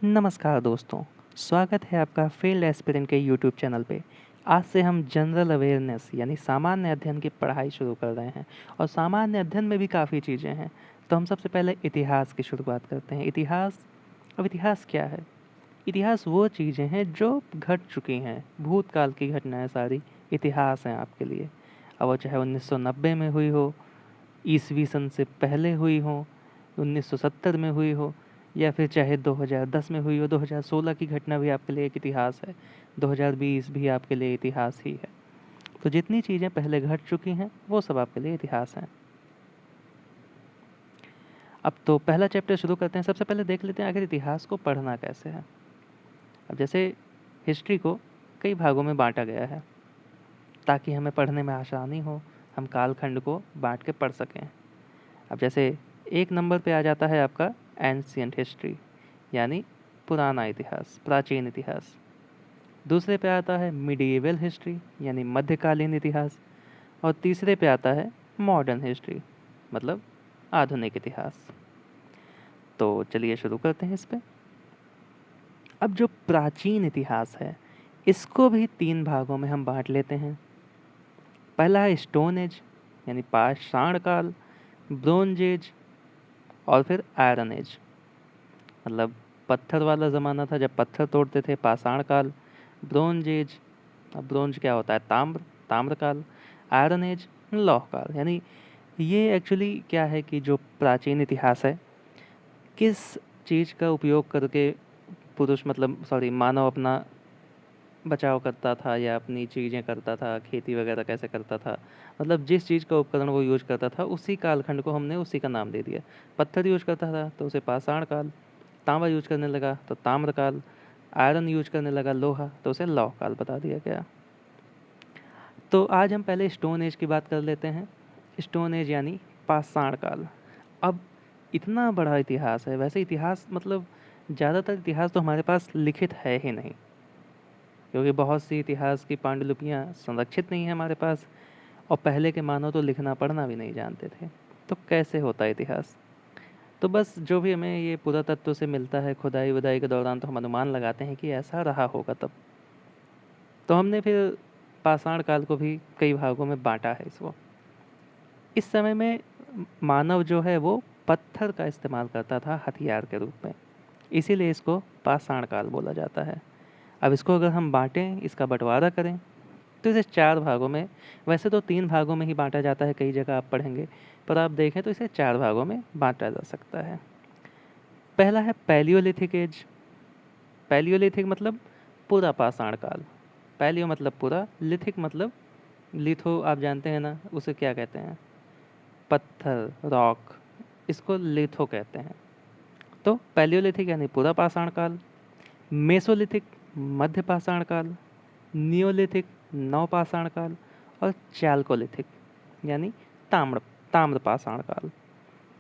नमस्कार दोस्तों, स्वागत है आपका फील्ड एस्पिरेंट के यूट्यूब चैनल पे। आज से हम जनरल अवेयरनेस यानी सामान्य अध्ययन की पढ़ाई शुरू कर रहे हैं और सामान्य अध्ययन में भी काफ़ी चीज़ें हैं। तो हम सबसे पहले इतिहास की शुरुआत करते हैं। इतिहास क्या है? इतिहास वो चीज़ें हैं जो घट चुकी हैं, भूतकाल की घटनाएं सारी इतिहास हैं आपके लिए। अब वो चाहे 1990 में हुई हो, ईसवी सन से पहले हुई हो, 1970 में हुई हो, या फिर चाहे 2010 में हुई हो। 2016 की घटना भी आपके लिए एक इतिहास है, 2020 भी आपके लिए इतिहास ही है। तो जितनी चीज़ें पहले घट चुकी हैं वो सब आपके लिए इतिहास हैं। अब तो पहला चैप्टर शुरू करते हैं। सबसे पहले देख लेते हैं आखिर इतिहास को पढ़ना कैसे है। अब जैसे हिस्ट्री को कई भागों में बांटा गया है ताकि हमें पढ़ने में आसानी हो, हम कालखंड को बांट के पढ़ सकें। अब जैसे एक नंबर पे आ जाता है आपका एंशियंट हिस्ट्री यानी पुराना इतिहास, प्राचीन इतिहास। दूसरे पे आता है मिडिएवल हिस्ट्री यानी मध्यकालीन इतिहास। और तीसरे पे आता है मॉडर्न हिस्ट्री मतलब आधुनिक इतिहास। तो चलिए शुरू करते हैं इस पे। अब जो प्राचीन इतिहास है इसको भी तीन भागों में हम बांट लेते हैं। पहला है स्टोन एज यानी पाषाण काल, ब्रोंज एज और फिर आयरन एज मतलब पत्थर वाला ज़माना था जब पत्थर तोड़ते थे, पाषाण काल। ब्रोंज एज, अब ब्रोंज क्या होता है? ताम्र काल। आयरन एज लौह काल। यानी ये एक्चुअली क्या है कि जो प्राचीन इतिहास है किस चीज़ का उपयोग करके पुरुष मतलब सॉरी मानव अपना बचाव करता था या अपनी चीज़ें करता था, खेती वगैरह कैसे करता था, मतलब जिस चीज़ का उपकरण वो यूज करता था उसी कालखंड को हमने उसी का नाम दे दिया। पत्थर यूज करता था तो उसे पाषाण काल, तांबा यूज करने लगा तो ताम्र काल, आयरन यूज करने लगा लोहा तो उसे लौह काल बता दिया गया। तो आज हम पहले स्टोन एज की बात कर लेते हैं। स्टोन एज यानी पाषाण काल। अब इतना बड़ा इतिहास है, वैसे इतिहास मतलब ज़्यादातर इतिहास तो हमारे पास लिखित है ही नहीं, क्योंकि बहुत सी इतिहास की पांडुलिपियाँ संरक्षित नहीं है हमारे पास। और पहले के मानव तो लिखना पढ़ना भी नहीं जानते थे। तो कैसे होता है इतिहास? तो बस जो भी हमें ये पुरातत्व से मिलता है, खुदाई वुदाई के दौरान, तो हम अनुमान लगाते हैं कि ऐसा रहा होगा तब। तो हमने फिर पाषाण काल को भी कई भागों में बांटा है इसको। इस समय में मानव जो है वो पत्थर का इस्तेमाल करता था हथियार के रूप में, इसीलिए इसको पाषाण काल बोला जाता है। अब इसको अगर हम बांटें, इसका बंटवारा करें, तो इसे चार भागों में, वैसे तो तीन भागों में ही बांटा जाता है, कई जगह आप पढ़ेंगे, पर आप देखें तो इसे चार भागों में बांटा जा सकता है। पहला है पैलियोलिथिक एज। पैलियोलिथिक मतलब पूरा पाषाण काल। पैलियो मतलब पूरा, लिथिक मतलब लिथो, आप जानते हैं ना उसे क्या कहते हैं? पत्थर, रॉक, इसको लिथो कहते हैं। तो पैलियोलिथिक यानी पूरा पाषाण काल, मेसोलिथिक मध्य पाषाण काल, नियोलिथिक नवपाषाण काल और चाल्कोलिथिक यानी ताम्र ताम्र पाषाण काल।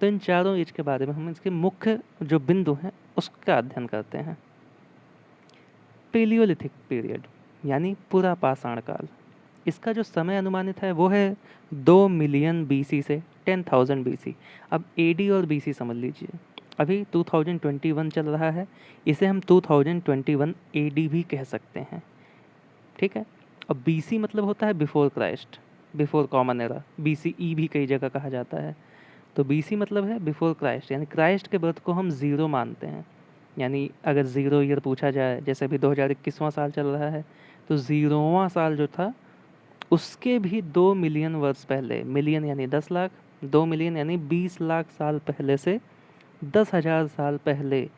तो इन चारों एज के बारे में हम इसके मुख्य जो बिंदु हैं उसका अध्ययन करते हैं। पेलियोलिथिक पीरियड यानी पूरा पाषाण काल, इसका जो समय अनुमानित है वो है 2 मिलियन बीसी से 10,000 बीसी। अब एडी और बीसी समझ लीजिए। अभी 2021 चल रहा है, इसे हम 2021 एडी भी कह सकते हैं, ठीक है। अब बीसी मतलब होता है before Christ, before common era. BCE भी कई जगह कहा जाता है। तो बीसी मतलब है बिफोर क्राइस्ट, यानी क्राइस्ट के बर्थ को हम ज़ीरो मानते हैं। यानी अगर ज़ीरो ईयर पूछा जाए, जैसे अभी 2021वां साल चल रहा है, तो ज़ीरोवां साल जो था उसके भी 2 मिलियन वर्ष पहले, मिलियन यानी 10 लाख, 2 मिलियन यानी 20 लाख साल पहले से 10,000 साल पहले,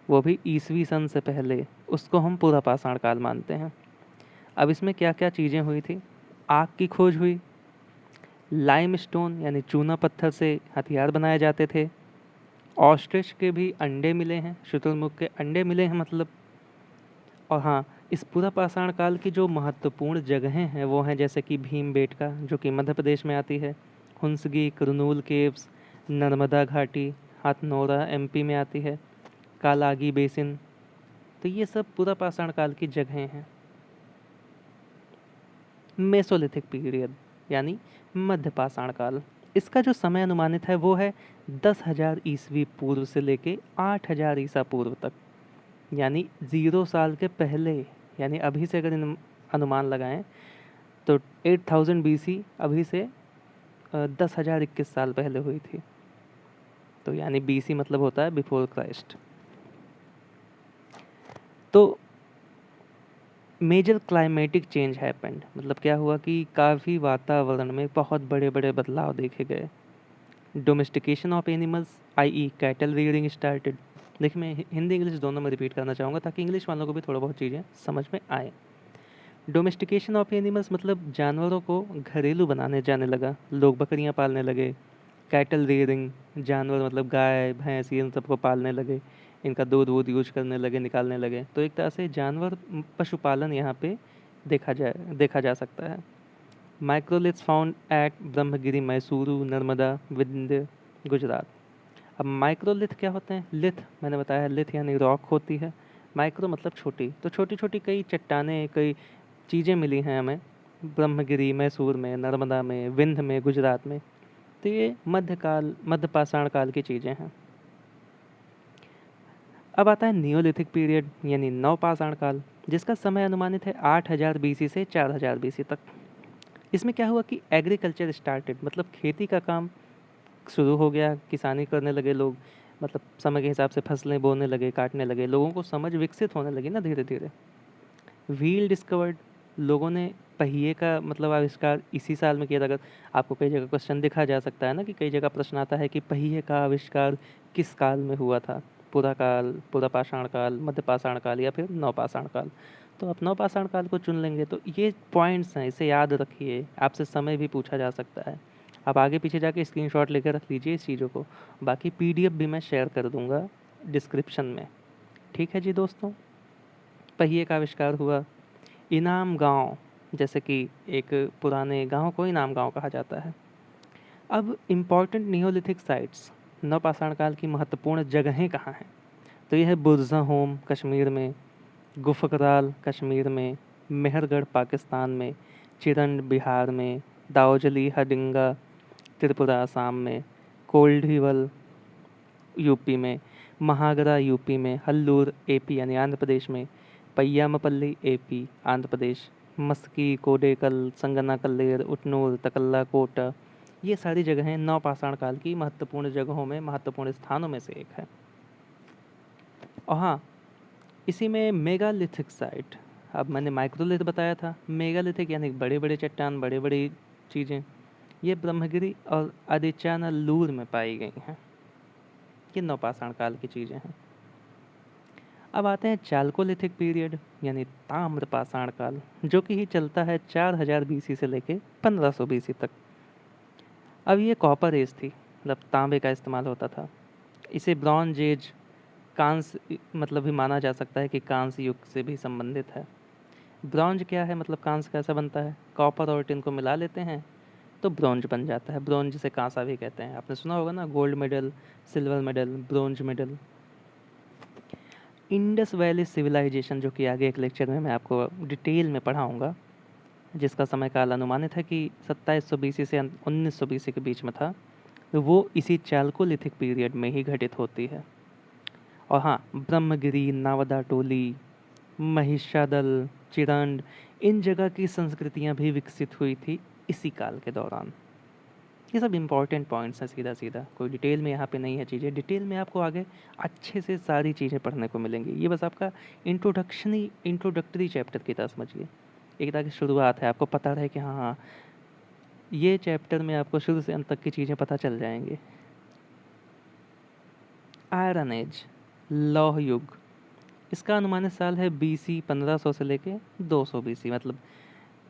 वो भी ईसवी सन से पहले, उसको हम पूरा पाषाण काल मानते हैं। अब इसमें क्या क्या चीज़ें हुई थी? आग की खोज हुई, लाइमस्टोन यानी चूना पत्थर से हथियार बनाए जाते थे, ऑस्ट्रिच के भी अंडे मिले हैं, शुतुरमुर्ग के अंडे मिले हैं मतलब। और हाँ, इस पूरा पाषाण काल की जो महत्वपूर्ण जगहें हैं वो हैं जैसे कि भीमबेटका जो कि मध्य प्रदेश में आती है, हुंसगी कुरनूल केव्स, नर्मदा घाटी हाथनोरा एमपी में आती है, कालागी बेसिन। तो ये सब पूरा पाषाण काल की जगहें हैं। मेसोलिथिक पीरियड यानी मध्य पाषाण काल, इसका जो समय अनुमानित है वो है 10,000 ईस्वी पूर्व से लेके 8,000 ईसा पूर्व तक। यानी 0 साल के पहले, यानी अभी से अगर अनुमान लगाएं तो 8000 BC अभी से 10,021 साल पहले हुई थी। तो यानी BC मतलब होता है बिफोर क्राइस्ट। तो मेजर क्लाइमेटिक चेंज हैपेंड, मतलब क्या हुआ कि काफ़ी वातावरण में बहुत बड़े बड़े बदलाव देखे गए। Domestication of animals I cattle rearing started. देखिए मैं हिंदी इंग्लिश दोनों में रिपीट करना चाहूँगा ताकि इंग्लिश वालों को भी थोड़ा बहुत चीज़ें समझ में आए। डोमेस्टिकेशन ऑफ एनिमल्स मतलब जानवरों को घरेलू बनाने जाने लगा, लोग बकरियां पालने लगे। कैटल रियरिंग, जानवर मतलब गाय भैंस ये इन सबको पालने लगे, इनका दूध वूध यूज करने लगे, निकालने लगे। तो एक तरह से जानवर पशुपालन यहाँ पे देखा जा सकता है। Microliths found at Brahmagiri, Mysuru, Narmada, Vindhya, Gujarat. अब माइक्रोलिथ क्या होते हैं? लिथ मैंने बताया, लिथ यानी रॉक होती है, माइक्रो मतलब छोटी। तो छोटी छोटी कई चट्टानें, कई चीज़ें मिली हैं हमें ब्रह्मगिरी, मैसूर में, नर्मदा में, विंध्य में, गुजरात में। तो ये मध्यकाल, मध्य पाषाण काल की चीज़ें हैं। अब आता है नियोलिथिक पीरियड यानी नवपाषाण काल, जिसका समय अनुमानित है 8000 BC से 4000 BC तक। इसमें क्या हुआ कि एग्रीकल्चर स्टार्टेड, मतलब खेती का काम शुरू हो गया, किसानी करने लगे लोग, मतलब समय के हिसाब से फसलें बोने लगे, काटने लगे, लोगों को समझ विकसित होने लगी ना धीरे धीरे। व्हील डिस्कवर्ड, लोगों ने पहिए का मतलब आविष्कार इसी साल में किया था। अगर आपको कई जगह क्वेश्चन दिखा जा सकता है ना कि कई जगह प्रश्न आता है कि पहिए का आविष्कार किस काल में हुआ था, पुरा काल, पुरा पाषाण काल, मध्य पाषाण काल या फिर नवपाषाण काल। तो आप नवपाषाण काल को चुन लेंगे। तो ये पॉइंट्स हैं, इसे याद रखिए, आपसे समय भी पूछा जा सकता है। आप आगे पीछे जाके स्क्रीनशॉट लेकर रख लीजिए इस चीज़ों को। बाकी PDF भी मैं शेयर कर दूंगा डिस्क्रिप्शन में। ठीक है जी दोस्तों, पहिए का आविष्कार हुआ। इनाम गांव, जैसे कि एक पुराने गांव को इनाम गांव कहा जाता है। अब इम्पॉर्टेंट नियोलिथिक साइट्स, नवपाषाण काल की महत्वपूर्ण जगहें कहाँ हैं? तो यह है बुरजा होम कश्मीर में, गुफकराल कश्मीर में, मेहरगढ़ पाकिस्तान में, चिरंड बिहार में, दाओजली हडिंगा त्रिपुरा असम में, कोल्ढीवल यूपी में, महागरा यूपी में, हल्लूर AP यानी आंध्र प्रदेश में, पय्यामपल्ली AP आंध्र प्रदेश, मस्की, कोडेकल, संगनाकल्लेर, उटनूर, तकल्ला कोटा, ये सारी जगहें नवपाषाण काल की महत्वपूर्ण जगहों में, महत्वपूर्ण स्थानों में से एक है। और हाँ, इसी में मेगालिथिक साइट, अब मैंने माइक्रोलिथ बताया था, मेगालिथिक यानी बड़े बड़े चट्टान, बड़े बड़ी चीज़ें, ये ब्रह्मगिरी और आदिचानालूर में पाई गई हैं। ये नवपाषाण काल की चीज़ें हैं। अब आते हैं चाल्कोलिथिक पीरियड यानी ताम्रपाषाण काल, जो कि ही चलता है 4000 BC से लेके 1500 BC तक। अब ये कॉपर एज थी, मतलब तांबे का इस्तेमाल होता था। इसे ब्रॉन्ज एज, कांस्य मतलब भी माना जा सकता है कि कांस्य युग से भी संबंधित है। ब्रॉन्ज क्या है, मतलब कांस्य कैसा बनता है? कॉपर और टिन को मिला लेते हैं तो ब्रॉन्ज बन जाता है। ब्रॉन्ज जिसे कांसा भी कहते हैं, आपने सुना होगा ना, gold medal, silver medal, bronze medal. Indus Valley civilisation, जो कि आगे एक लेक्चर में मैं आपको डिटेल में पढ़ाऊँगा, जिसका समय काल अनुमानित है कि 2700 BC से 1900 BC के बीच में था, तो वो इसी चाल्कोलिथिक पीरियड में ही घटित होती है। और हाँ, ब्रह्मगिरी, नावदा टोली, महिषादल, चिरंड, इन जगह की संस्कृतियाँ भी विकसित हुई थी इसी काल के दौरान। ये सब इंपॉर्टेंट पॉइंट्स हैं, सीधा सीधा कोई डिटेल में यहाँ पे नहीं है चीज़ें। डिटेल में आपको आगे अच्छे से सारी चीज़ें पढ़ने को मिलेंगी। ये बस आपका इंट्रोडक्टरी चैप्टर की तरह समझिए, एक तरह की शुरुआत है, आपको पता रहे कि हाँ हाँ, ये चैप्टर में आपको शुरू से अंत तक की चीज़ें पता चल जाएंगी। आयरन एज, लौह युग, इसका अनुमानित साल है BC 1500 से लेके 200 BC, मतलब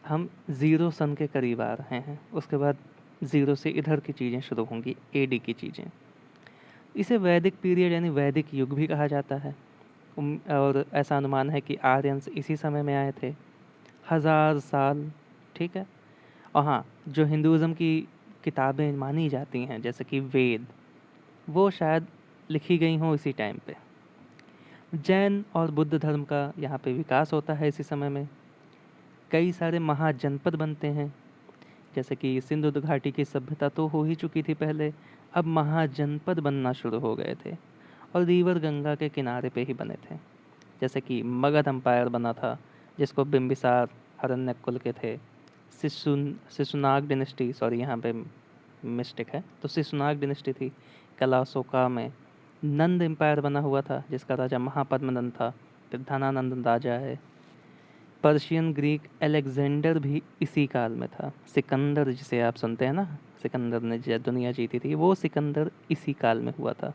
हम 0 सन के करीब आ रहे हैं। उसके बाद 0 से इधर की चीज़ें शुरू होंगी, AD की चीज़ें। इसे वैदिक पीरियड यानी वैदिक युग भी कहा जाता है। और ऐसा अनुमान है कि आर्यंस इसी समय में आए थे, 1000 साल। ठीक है। और हाँ, जो हिंदुज़म की किताबें मानी जाती हैं जैसे कि वेद, वो शायद लिखी गई हों इसी टाइम पे। जैन और बुद्ध धर्म का यहाँ पे विकास होता है इसी समय में। कई सारे महाजनपद बनते हैं, जैसे कि सिंधु घाटी की सभ्यता तो हो ही चुकी थी पहले, अब महाजनपद बनना शुरू हो गए थे और रिवर गंगा के किनारे पे ही बने थे। जैसे कि मगध एम्पायर बना था, जिसको बिम्बिसार हरण्यक कुल के थे। शिशुनाग डिनेस्टी, सॉरी यहाँ पे मिस्टेक है, तो शिशुनाग डिनेस्टी थी। कलाशोका में नंद एम्पायर बना हुआ था, जिसका राजा महापद्मनंद था। फिर धनानंद राजा है। पर्शियन ग्रीक एलेक्जेंडर भी इसी काल में था। सिकंदर जिसे आप सुनते हैं ना, सिकंदर ने दुनिया जीती थी, वो सिकंदर इसी काल में हुआ था।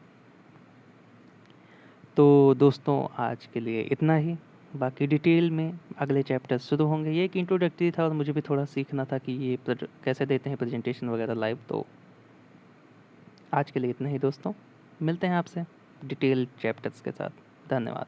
तो दोस्तों आज के लिए इतना ही। बाकी डिटेल में अगले चैप्टर शुरू होंगे। ये एक इंट्रोडक्टरी था और मुझे भी थोड़ा सीखना था कि ये कैसे देते हैं प्रेजेंटेशन वगैरह लाइव। तो आज के लिए इतना ही दोस्तों, मिलते हैं आपसे डिटेल चैप्टर्स के साथ। धन्यवाद।